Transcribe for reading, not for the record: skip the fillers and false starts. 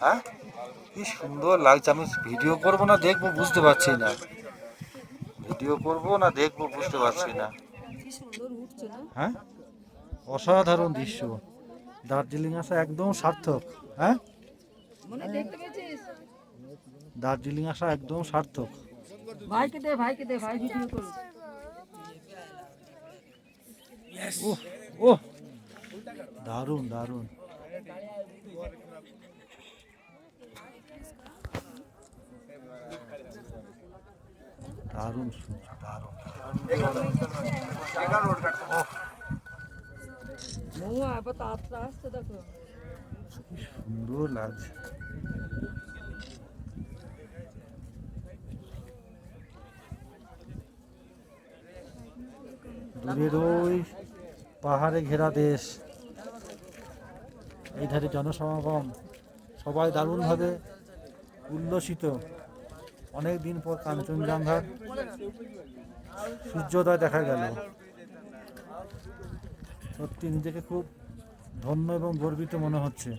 হ্যাঁ, কি সুন্দর লাগছে। আমি ভিডিও করবো না দেখবো বুঝতে পারছি না, ভিডিও করবো না দেখবো বুঝতে পারছি না। হ্যাঁ, অসাধারণ দৃশ্য। দার্জিলিং আসা একদম সার্থক। হ্যাঁ, দার্জিলিং আসা একদম সার্থক। ভাইকে দে ভাই ভিডিও করুন। ওহ ওহ, দারুণ দারুণ। দারুণ শুনছি, দারুণ। মহুয়া এবার তাড়াতাড়ি আসছে দেখো। সুন্দর লাগছে। দূরের ওই পাহাড়ে ঘেরা দেশ, এই ধারে জনসমাগম, সবাই দারুণভাবে উল্লসিত। অনেক দিন পর কাঞ্চনজঙ্ঘার সূর্যোদয় দেখা গেল। সত্যি নিজেকে খুব ধন্য এবং গর্বিত মনে হচ্ছে।